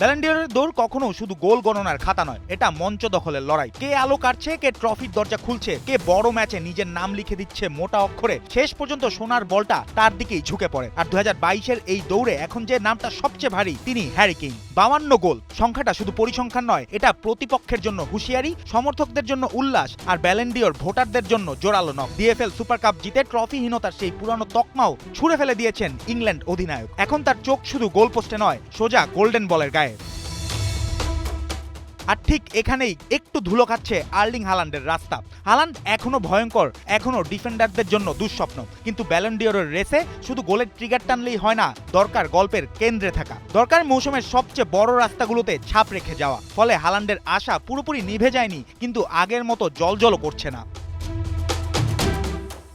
Ballon ডি'অরের দৌড় কখনো শুধু গোল গণনার খাতা নয়, এটা মঞ্চ দখলের লড়াই। কে আলো কাটছে, কে ট্রফির দরজা খুলছে, কে বড় ম্যাচে নিজের নাম লিখে দিচ্ছে মোটা অক্ষরে। শেষ পর্যন্ত সোনার বলটা তার দিকেই ঝুঁকে পড়ে। আর 2022-এর এই দৌড়ে এখন যে নামটা সবচেয়ে ভারী, তিনি হ্যারি কেইন। 52 গোল সংখ্যাটা শুধু পরিসংখ্যান নয়, এটা প্রতিপক্ষের জন্য হুঁশিয়ারি, সমর্থকদের জন্য উল্লাস, আর ব্যালন ডি'অর ভোটারদের জন্য জোরালো নক। ডিএফএল সুপার কাপ জিতে ট্রফিহীনতার সেই পুরানো তকমাও ছুঁড়ে ফেলে দিয়েছেন ইংল্যান্ড অধিনায়ক। এখন তার চোখ শুধু গোল পোস্টে নয়, সোজা গোল্ডেন বলের গায়ে। আর ঠিক এখানেই একটু ধুলো খাচ্ছে আর্লিং হালান্ডের রাস্তা। হালান্ড এখনো ভয়ঙ্কর, এখনো ডিফেন্ডারদের জন্য দুঃস্বপ্ন, কিন্তু ব্যালন ডি'অরের রেসে শুধু গোলের ট্রিগার টানলেই হয় না, দরকার গল্পের কেন্দ্রে থাকা, দরকার মৌসুমের সবচেয়ে বড় রাস্তাগুলোতে ছাপ রেখে যাওয়া। ফলে হালান্ডের আশা পুরোপুরি নিভে যায়নি, কিন্তু আগের মতো জ্বলজ্বলও করছে না।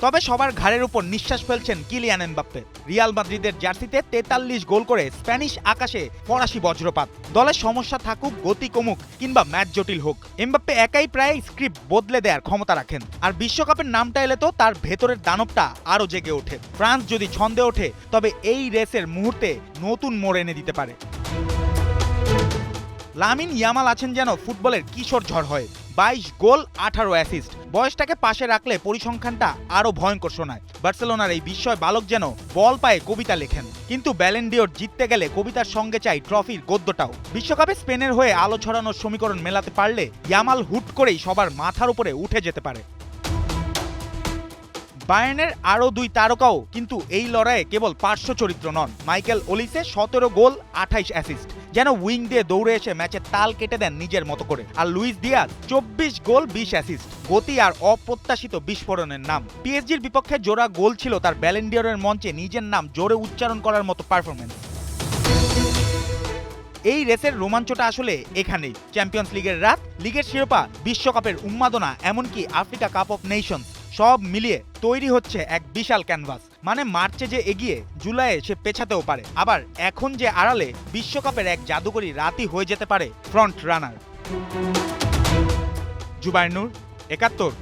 তবে সবার ঘাড়ের উপর নিঃশ্বাস ফেলছেন কিলিয়ান এমবাপ্পে। রিয়াল মাদ্রিদের জার্সিতে 43 গোল করে স্প্যানিশ আকাশে ফরাসি বজ্রপাত। দলের সমস্যা থাকুক, গতি কমুক কিংবা ম্যাচ জটিল হোক, এমবাপ্পে একাই প্রায় স্ক্রিপ্ট বদলে দেওয়ার ক্ষমতা রাখেন। আর বিশ্বকাপের নামটা এলে তো তার ভেতরের দানবটা আরও জেগে ওঠে। ফ্রান্স যদি ছন্দে ওঠে, তবে এই রেসের মুহূর্তে নতুন মোড় এনে দিতে পারে। লামিন ইয়ামাল আছেন যেন ফুটবলের কিশোর ঝড় হয়ে। 22 গোল 18 অ্যাসিস্ট। বয়সটাকে পাশে রাখলে পরিসংখ্যানটা আরো ভয়ঙ্কর শোনায়। বার্সেলোনার এই বিস্ময় বালক যেন বল পায়ে কবিতা লেখেন, কিন্তু ব্যালন ডি'অর জিততে গেলে কবিতার সঙ্গে চাই ট্রফির গদ্যটাও। বিশ্বকাপে স্পেনের হয়ে আলো ছড়ানোর সমীকরণ মেলাতে পারলে ইয়ামাল হুট করেই সবার মাথার উপরে উঠে যেতে পারে। বায়ার্নের আরও 2 তারকাও কিন্তু এই লড়াইয়ে কেবল পার্শ্ব চরিত্র নন। মাইকেল ওলিসে 17 গোল 28 অ্যাসিস্ট, যেন উইং দিয়ে দৌড়ে এসে ম্যাচের তাল কেটে দেন নিজের মতো করে। আর লুইস দিয়াজ 24 গোল 20 অ্যাসিস্ট, গতি আর অপ্রত্যাশিত বিস্ফোরণের নাম। পিএসজির বিপক্ষে জোড়া গোল ছিল তার ব্যালন ডি'অরের মঞ্চে নিজের নাম জোরে উচ্চারণ করার মতো পারফরমেন্স। এই রেসের রোমাঞ্চটা আসলে এখানেই। চ্যাম্পিয়ন্স লিগের রাত, লিগের শিরোপা, বিশ্বকাপের উন্মাদনা, এমনকি আফ্রিকা কাপ অফ নেশনস, সব মিলিয়ে তৈরি হচ্ছে এক বিশাল ক্যানভাস। মানে মার্চে যে এগিয়ে, জুলাইয়ে সে পেছাতেও পারে। আবার এখন যে আড়ালে, বিশ্বকাপের এক জাদুকরী রাতই হয়ে যেতে পারে ফ্রন্ট রানার। জুবায়ের নূর, ৭১।